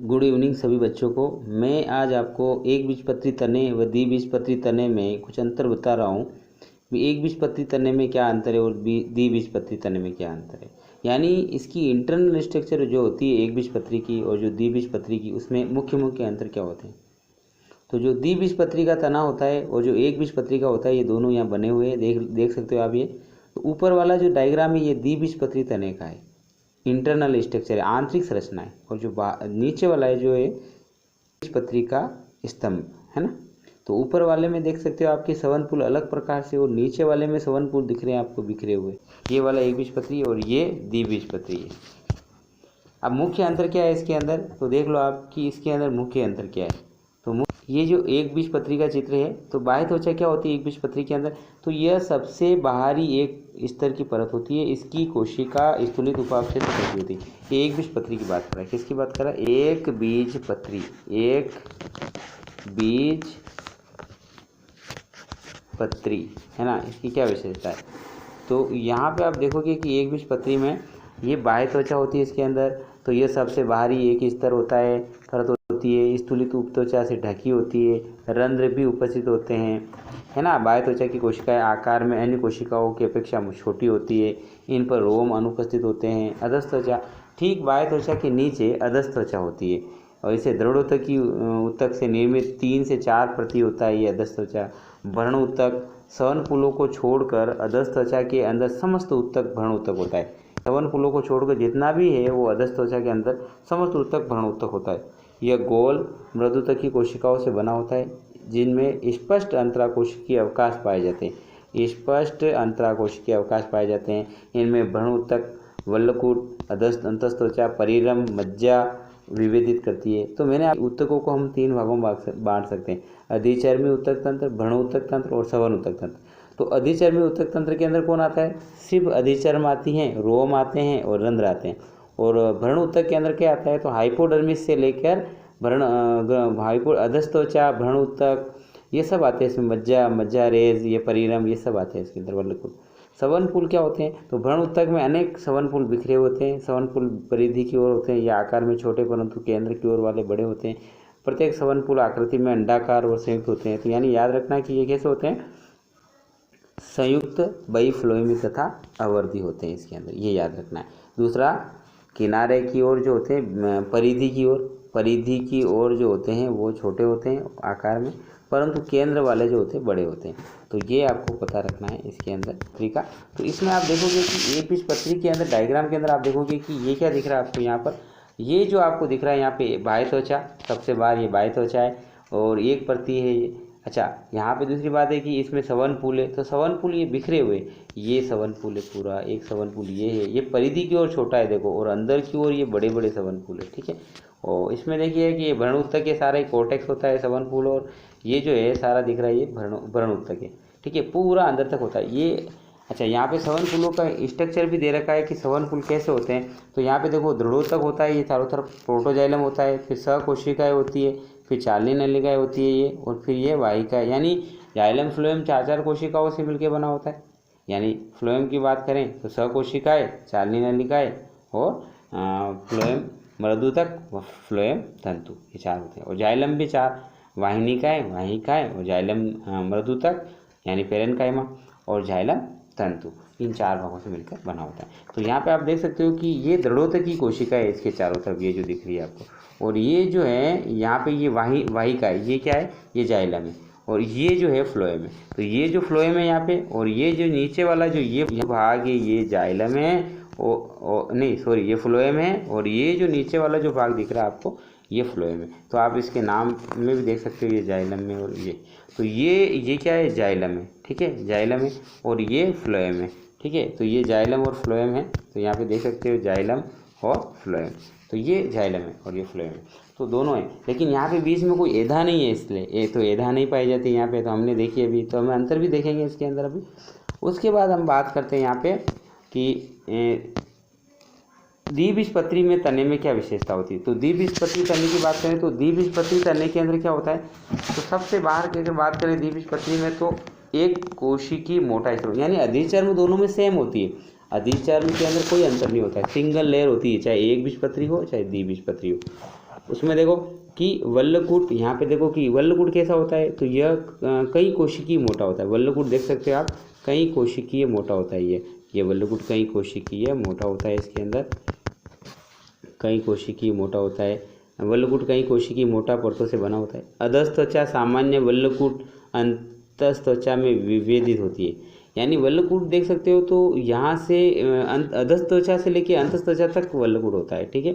Good evening सभी बच्चों को। मैं आज आपको एक बीजपत्री तने व द्विबीजपत्री तने में कुछ अंतर बता रहा हूँ। एक बीजपत्री तने में क्या अंतर है और द्विबीजपत्री तने में क्या अंतर है, यानी इसकी इंटरनल स्ट्रक्चर जो होती है एक बीजपत्री की और जो द्विबीजपत्री की, उसमें मुख्य मुख्य अंतर क्या होते हैं। तो जो द्विबीजपत्री का तना होता है और जो एक बीजपत्री का होता है, ये दोनों यहाँ बने हुए हैं, देख सकते हो आप। ये तो ऊपर वाला जो डायग्राम है ये द्विबीजपत्री तने का है, इंटरनल स्ट्रक्चर है, आंतरिक संरचना है। और जो नीचे वाला है जो है बीजपत्री का स्तंभ है ना। तो ऊपर वाले में देख सकते हो आपके सवनपुल अलग प्रकार से, और नीचे वाले में सवनपुल दिख रहे हैं आपको बिखरे हुए। ये वाला एक बीजपत्री और ये द्विबीजपत्री है। अब मुख्य अंतर क्या है इसके अंदर, तो देख लो आप कि इसके अंदर मुख्य अंतर क्या है। तो ये जो एक बीजपत्री का चित्र है, तो बाह्य त्वचा क्या होती है एक बीजपत्री के अंदर, तो यह सबसे बाहरी एक स्तर की परत होती है। इसकी कोशिका स्थूलित उपापचय से ढकी होती है। ये एक बीजपत्री की बात कर रहा है। किसकी बात कर रहा है? एक बीजपत्री, एक बीजपत्री है ना। इसकी क्या विशेषता है, तो यहाँ पे आप देखोगे कि एक बीजपत्री में ये बाह्य त्वचा होती है इसके अंदर, तो ये सबसे बाहरी एक स्तर होता है, परत होती है, स्थूलित उपत्वचा से ढकी होती है, रंध्र भी उपस्थित होते हैं है ना। बाह्य त्वचा की कोशिकाएं आकार में अन्य कोशिकाओं की अपेक्षा छोटी होती है, इन पर रोम अनुपस्थित होते हैं। अधस्थ त्वचा, ठीक बाह्य त्वचा के नीचे अधस्थ त्वचा होती है, और इसे दृढ़ ऊतक की ऊतक से निर्मित 3 से 4 प्रति होता है ये अधस्थ त्वचा। भ्रूण ऊतक, स्तनपुलों को छोड़कर अधस्थ त्वचा के अंदर समस्त ऊतक भ्रूण ऊतक होता है। स्तनपुलों को छोड़कर जितना भी है वो अधस्थ त्वचा के अंदर समस्त ऊतक भ्रूण ऊतक होता है। यह गोल मृदुतक की कोशिकाओं से बना होता है, जिनमें स्पष्ट अंतराकोशिकीय अवकाश पाए जाते हैं। स्पष्ट अंतराकोशिकीय अवकाश पाए जाते हैं। इनमें भ्रूण ऊतक, वल्लकूट, अधस्थ अंतस्त्वचा, परिरम, मज्जा विभेदित करती है। तो मैंने ऊतकों को हम 3 भागों में बांट सकते हैं: अधिचर्मी ऊतक तंत्र, भ्रूण ऊतक तंत्र और सवन ऊतक तंत्र। तो अधिचर्मी ऊतक तंत्र के अंदर कौन आता है? सिर्फ अधिचर्म आती हैं, रोम आते हैं और रंध्र आते हैं। और भ्रूण ऊतक के अंदर क्या आता है, तो हाइपोडर्मिस से लेकर अधस्थ त्वचा, भ्रूण ऊतक, ये सब आते हैं इसमें। मज्जा रेज, ये परिरम, ये सब आते हैं इसके अंदर। वल्लकूट। सवनपुल क्या होते हैं, तो भ्रूण ऊतक में अनेक सवनपुल बिखरे होते हैं। सवनपुल परिधि की ओर होते हैं, ये आकार में छोटे परंतु केंद्र की ओर वाले बड़े होते हैं। प्रत्येक सवनपुल आकृति में अंडाकार और संयुक्त होते हैं। तो यानी याद रखना कि ये कैसे होते हैं, संयुक्त, बाइफ्लोएमी तथा आवर्ती होते हैं इसके अंदर, ये याद रखना है। दूसरा, किनारे की ओर जो होते हैं, परिधि की ओर जो होते हैं वो छोटे होते हैं आकार में, परंतु केंद्र वाले जो होते हैं बड़े होते हैं। तो ये आपको पता रखना है इसके अंदर तरीका। तो इसमें आप देखोगे कि एक बीजपत्री के अंदर डायग्राम के अंदर आप देखोगे कि ये क्या दिख रहा है आपको यहाँ पर, ये जो आपको दिख रहा है यहाँ पे बाह्य त्वचा, सबसे बाहर ये बाह्य त्वचा है और एक प्रति है ये। अच्छा, यहाँ पे दूसरी बात है कि इसमें सवनपुल है, तो सवनपुल ये बिखरे हुए, ये सवनपुल है पूरा, एक सवनपुल ये है, ये परिधि की ओर छोटा है देखो, और अंदर की ओर ये बड़े बड़े सवनपुल है, ठीक है। और इसमें देखिए कि ये भ्रूण ऊतक के सारा कोर्टेक्स होता है सवनपुल, और ये जो है सारा दिख रहा है ये भ्रूण ऊतक है, ठीक है, पूरा अंदर तक होता है ये। अच्छा, यहाँ पे सवनपुलों का स्ट्रक्चर भी दे रखा है कि सवनपुल कैसे होते हैं। तो यहाँ पे देखो दृढ़ोतक होता है, ये चारों तरफ प्रोटोजाइलम होता है, फिर सहकोशिकाएं होती है, फिर चालनी नलिकाएं होती है ये, और फिर ये वाहिका है। यानी जाइलम फ्लोएम 4 कोशिकाओं से मिलकर बना होता है। यानी फ्लोएम की बात करें तो सहकोशिकाएं, चालनी नलिकाएं और फ्लोएम मृदुतक व फ्लोएम तंतु, ये 4 होते हैं। और जाइलम भी 4, वाहिकाएं और जाइलम मृदुतक यानी पेरेन्काइमा और जाइलम तंतु, इन 4 भागों से मिलकर बना होता है। तो यहाँ पे आप देख सकते हो कि ये दृढ़ोतक की कोशिका है इसके चारों तरफ, ये जो दिख रही है आपको, और ये जो है यहाँ पे ये वाहिका है, ये क्या है, ये जाइलम है, और ये जो है फ्लोएम है। तो ये जो फ्लोएम है यहाँ पे, और ये जो नीचे वाला जो ये भाग है ये जाइलम है, ये फ्लोएम है, और ये जो नीचे वाला जो भाग दिख रहा है आपको ये फ्लोएम है। तो आप इसके नाम में भी देख सकते हो, ये जाइलम में, और ये तो ये क्या है, जाइलम है, ठीक है, जाइलम है, और ये फ्लोएम है, ठीक है। तो ये जाइलम और फ्लोएम है, तो यहाँ पे देख सकते हो जाइलम और फ्लोएम, तो ये जाइलम है और ये फ्लोएम है, तो दोनों है। लेकिन यहाँ पे बीच में कोई एधा नहीं है, इसलिए ये तो एधा नहीं पाई जाती यहाँ पे, तो हमने देखी अभी, तो हमें अंतर भी देखेंगे इसके अंदर अभी। उसके बाद हम बात करते हैं यहाँ पे कि द्विबीजपत्री में तने में क्या विशेषता होती है। तो द्विबीजपत्री तने की बात करें तो द्विबीजपत्री तने के अंदर क्या होता है, तो सबसे बाहर की अगर बात करें द्विबीजपत्री में, तो एक कोशिकी मोटा स्रोत, यानी अधिचर्म दोनों में सेम होती है। अधिचर्म के अंदर कोई अंतर नहीं होता है, सिंगल लेयर होती है, चाहे एक बीजपत्री हो चाहे द्विबीजपत्री हो। उसमें देखो कि वल्लकूट, यहाँ पे देखो कि वल्लकूट कैसा होता है, तो यह कई कोशिकीय मोटा होता है। वल्लकूट देख सकते हो आप, कई कोशिकीय मोटा होता है ये वल्लकूट कई कोशिकीय मोटा होता है। इसके अंदर कई कोशिकीय मोटा होता है। वल्लकूट कई कोशिकीय मोटा परतों से बना होता है। अधस्त्वचा सामान्य वल्लकूट अंतस्त्वचा में विभेदित होती है। यानी वल्लकूट देख सकते हो तो यहाँ से अधस्त्वचा से लेके अंतस्त्वचा तक वल्लकूट होता है, ठीक है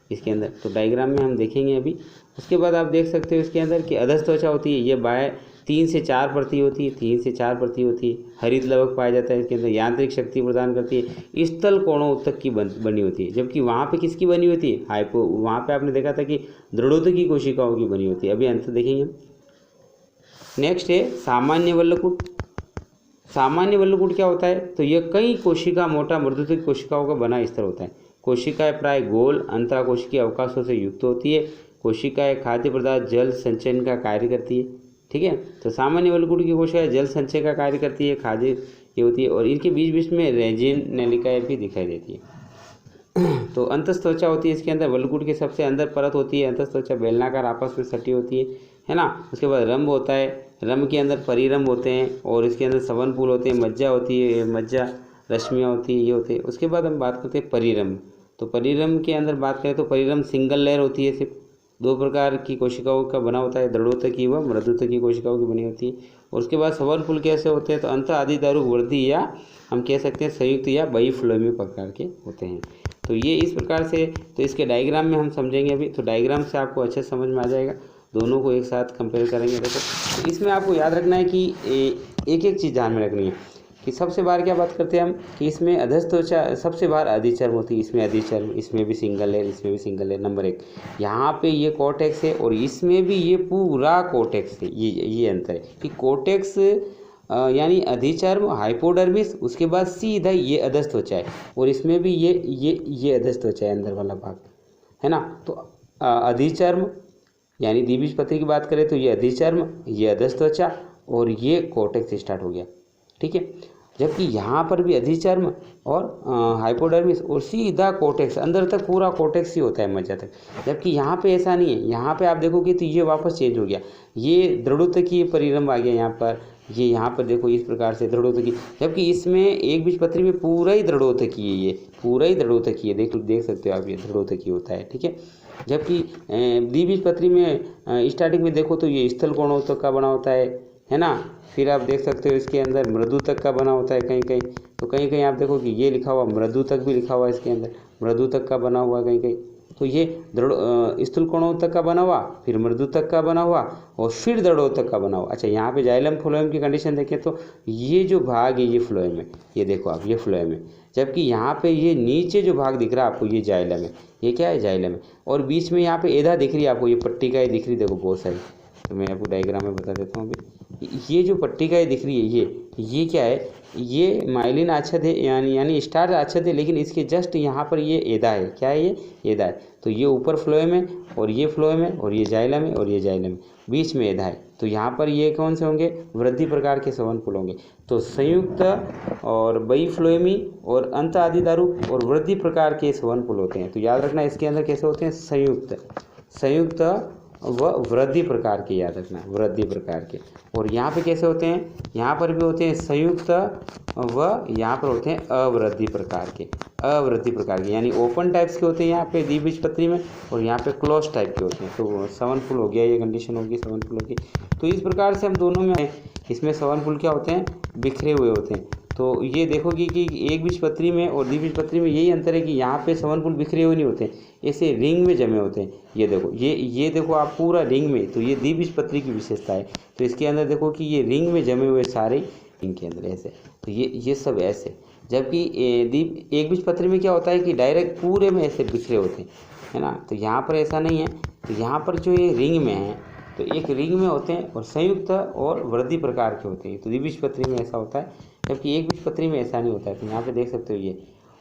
इसके अंदर। तो डायग्राम में हम देखेंगे अभी। उसके बाद आप देख सकते हो इसके अंदर कि अधस्त्वचा होती है, ये बाय 3 से 4 परती होती है, 3 से 4 परती होती है। हरित लवक पाया जाता है इसके अंदर, यांत्रिक शक्ति प्रदान करती है। स्थल कोणों तक की बनी होती है, जबकि वहाँ पे किसकी बनी होती है, हाइपो, वहाँ पे आपने देखा था कि दृढ़ोतकी कोशिकाओं की बनी होती है। अभी अंत देखेंगे हम। नेक्स्ट है सामान्य वल्लकूट। सामान्य वल्लकूट क्या होता है, तो यह कई कोशिका मोटा मृदुतिक कोशिकाओं का बना स्तर होता है। कोशिकाएं प्राय गोल अंतरा कोशिकीय अवकाशों से युक्त होती है। कोशिकाएं खाद्य पदार्थ जल संचयन का कार्य करती है, ठीक है। तो सामान्य वल्लकूट की कोशिकाएं जल संचय का कार्य करती है, खाद्य ये होती है, और इनके बीच बीच में रेजिन नलिकाएं भी दिखाई देती है। तो अंतस्त्वचा होती है इसके अंदर, वल्लकूट के सबसे अंदर परत होती है अंतस्त्वचा, बेलनाकार आपस में सटी होती है ना। उसके बाद रंभ होता है, रंभ के अंदर परिरंभ होते हैं, और इसके अंदर सवनफूल होते हैं, मज्जा होती है, मज्जा रश्मियाँ होती है, ये होते हैं। उसके बाद हम बात करते हैं परिरंभ। तो परिरंभ के अंदर बात करें तो परिरंभ सिंगल लेयर होती है, सिर्फ 2 प्रकार की कोशिकाओं का बना होता है, दृढ़ोतकी व मृदुतकी कोशिकाओं की बनी होती है। और उसके बाद सवनफूल कैसे होते हैं, तो अंत आदि दारू वृद्धि या हम कह सकते हैं संयुक्त या बहिफ्लोएमी प्रकार के होते हैं। तो ये इस प्रकार से, तो इसके डायग्राम में हम समझेंगे अभी। तो डायग्राम से आपको अच्छे समझ में आ जाएगा, दोनों को एक साथ कंपेयर करेंगे। देखो तो इसमें आपको याद रखना है कि एक एक चीज़ ध्यान में रखनी है कि सबसे बार क्या बात करते हैं हम कि इसमें अधस्त्वचा सबसे बार अधिचर्म होती है, इसमें अधिचर्म, इसमें भी सिंगल है, इसमें भी सिंगल है। नंबर 1 यहाँ पे ये कोर्टेक्स है, और इसमें भी ये पूरा कोर्टेक्स है। ये अंतर है कि कोर्टेक्स यानी अधिचर्म हाइपोडर्मिस, उसके बाद सीधा ये अधस्त्वचा है, और इसमें भी ये अधस्त्वचा है, अंदर वाला भाग है ना। तो अधिचर्म यानी द्विबीजपत्री की बात करें तो ये अधिचर्म, ये अधस्त्वचा, और ये कोर्टेक्स स्टार्ट हो गया, ठीक है। जबकि यहाँ पर भी अधिचर्म और हाइपोडर्मिस और सीधा कोर्टेक्स, अंदर तक पूरा कोर्टेक्स ही होता है मज्जा तक। जबकि यहाँ पे ऐसा नहीं है, यहाँ पे आप देखोगे तो ये वापस चेंज हो गया, ये दृढ़ोतकी परिरंभ आ गया यहाँ पर, ये यहाँ पर देखो इस प्रकार से दृढ़ोतकी। जबकि इसमें एक बीजपत्री में पूरा ही दृढ़ोतकी है, ये पूरा ही दृढ़ोतकी है, देख सकते हो आप, ये दृढ़ोतकी होता है, ठीक है। जबकि द्विबीजपत्री में स्टार्टिंग में देखो तो ये स्थल कोणों का बना होता है ना। फिर आप देख सकते हो इसके अंदर मृदु तक का बना होता है कहीं कहीं, तो कहीं कहीं आप देखो कि ये लिखा हुआ मृदु तक भी लिखा हुआ है इसके अंदर, मृदु तक का बना हुआ कहीं कहीं। तो ये दृढ़ स्थूल कोणों तक का बना हुआ, फिर मृदु तक का बना हुआ, और फिर दृढ़ों तक का बना हुआ। अच्छा यहाँ पे जाइलम फ्लोएम की कंडीशन देखें तो ये जो भाग है ये फ्लोएम है, ये देखो आप, ये फ्लोएम है। जबकि यहाँ पे ये नीचे जो भाग दिख रहा है आपको ये जाइलम है, ये क्या है, जाइलम है। और बीच में यहाँ पे एधा दिख रही है आपको, ये पट्टी का दिख रही है, देखो बहुत सारी, तो मैं आपको डायग्राम में बता देता हूँ अभी। ये जो पट्टी का दिख रही है ये क्या है, ये माइलिन आच्छाद है, यानी स्टार्च आच्छाद है, लेकिन इसके जस्ट यहाँ पर ये एदा है, क्या है, ये एदा है। तो ये ऊपर फ्लोएम है, और ये फ्लोएम है, और ये जाइलम है, और ये जाइलम है, बीच में एदा है। तो यहाँ पर ये कौन से होंगे, वृद्धि प्रकार के सवनफूल होंगे। तो संयुक्त और बहिफ्लोएमी और अंत आदि दारू और वृद्धि प्रकार के सवनफूल होते हैं। तो याद रखना इसके अंदर कैसे होते हैं, संयुक्त व वृद्धि प्रकार के, याद रखना वृद्धि प्रकार के। और यहाँ पे कैसे होते हैं, यहाँ पर भी होते हैं संयुक्त व यहाँ पर होते हैं अवृद्धि प्रकार के, यानी ओपन टाइप्स के होते हैं यहाँ पे द्विबीजपत्री में, और यहाँ पे क्लोज टाइप के होते हैं। तो सवनफूल हो गया, ये कंडीशन होगी सवनफूल होगी। तो इस प्रकार से हम दोनों में, इसमें सवनफूल क्या होते हैं, बिखरे हुए होते हैं। तो ये देखोगे कि एक बीजपत्री में और द्विबीजपत्री में यही अंतर है कि यहाँ पे सवनफूल बिखरे हुए नहीं होते, ऐसे रिंग में जमे होते हैं। ये देखो, ये देखो आप पूरा रिंग में, तो ये द्विबीजपत्री की विशेषता है। तो इसके अंदर देखो कि ये रिंग में जमे हुए सारे रिंग के अंदर ऐसे, तो ये सब ऐसे। जबकि एक बीजपत्री में क्या होता है कि डायरेक्ट पूरे में ऐसे बिखरे होते हैं, है ना। तो यहाँ पर ऐसा नहीं है, तो यहाँ पर जो ये रिंग में है, तो एक रिंग में होते हैं, और संयुक्त और वृद्धि प्रकार के होते हैं। तो द्विबीजपत्री में ऐसा होता है, जबकि एक बीजपत्री में ऐसा नहीं होता है। तो यहाँ पे देख सकते हो ये,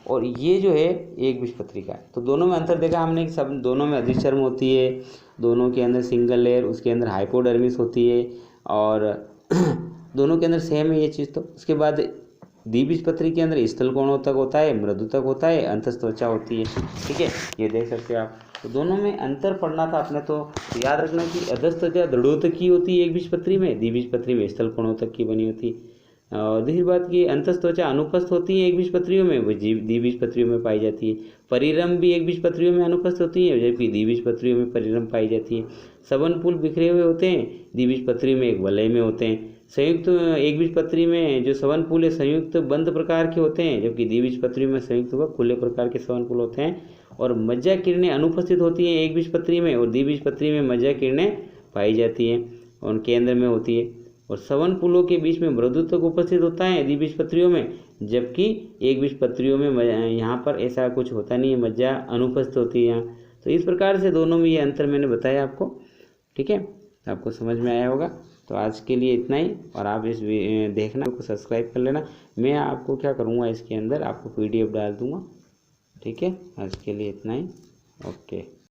और ये जो है एक बीजपत्री का। तो दोनों में अंतर देखा हमने कि सब दोनों में अधिचर्म होती है, दोनों के अंदर सिंगल लेयर, उसके अंदर हाइपोडर्मिस होती है, और दोनों के अंदर सेम है ये चीज़। तो उसके बाद द्विबीजपत्री के अंदर स्थल कोणों तक होता है, मृदु तक होता है, अंतस्त्वचा होती है, ठीक है, ये देख सकते हो आप। तो दोनों में अंतर पढ़ना था आपने। तो याद रखना कि अधस्त्वचा दृढ़ोतक की होती है एकबीजपत्री में, द्विबीजपत्री में स्थलकोणोतक की बनी होती है। और दूसरी बात की अंतस्त्वचा अनुपस्थ होती है एकबीजपत्रियों में, वो द्विबीजपत्रियों में पाई जाती है। परिरम भी एकबीजपत्रियों में अनुपस्थ होती है, जबकि द्विबीजपत्रियों में परिरम पाई जाती है। सवनपुल बिखरे हुए होते हैं, द्विबीजपत्री में एक वलय में होते हैं। संयुक्त एकबीजपत्री में जो सवनपुल है संयुक्त बंद प्रकार के होते हैं, जबकि द्विबीजपत्री में संयुक्त व खुले प्रकार के सवनपुल होते हैं। और मज्जा किरणें अनुपस्थित होती हैं एकबीजपत्री में, और द्विबीजपत्री में मज्जा किरणें पाई जाती हैं और केंद्र में होती है। और सवनपुलों के बीच में मृदुत्व उपस्थित होता है द्विबीजपत्रियों में, जबकि एकबीजपत्रियों में यहाँ पर ऐसा कुछ होता नहीं है, मज्जा अनुपस्थित होती है यहाँ। तो इस प्रकार से दोनों में ये अंतर मैंने बताया आपको। ठीक है, आपको समझ में आया होगा। तो आज के लिए इतना ही, और आप इस देखना को सब्सक्राइब कर लेना। मैं आपको क्या करूँगा, इसके अंदर आपको PDF डाल दूँगा। ठीक है, आज के लिए इतना ही। ओके।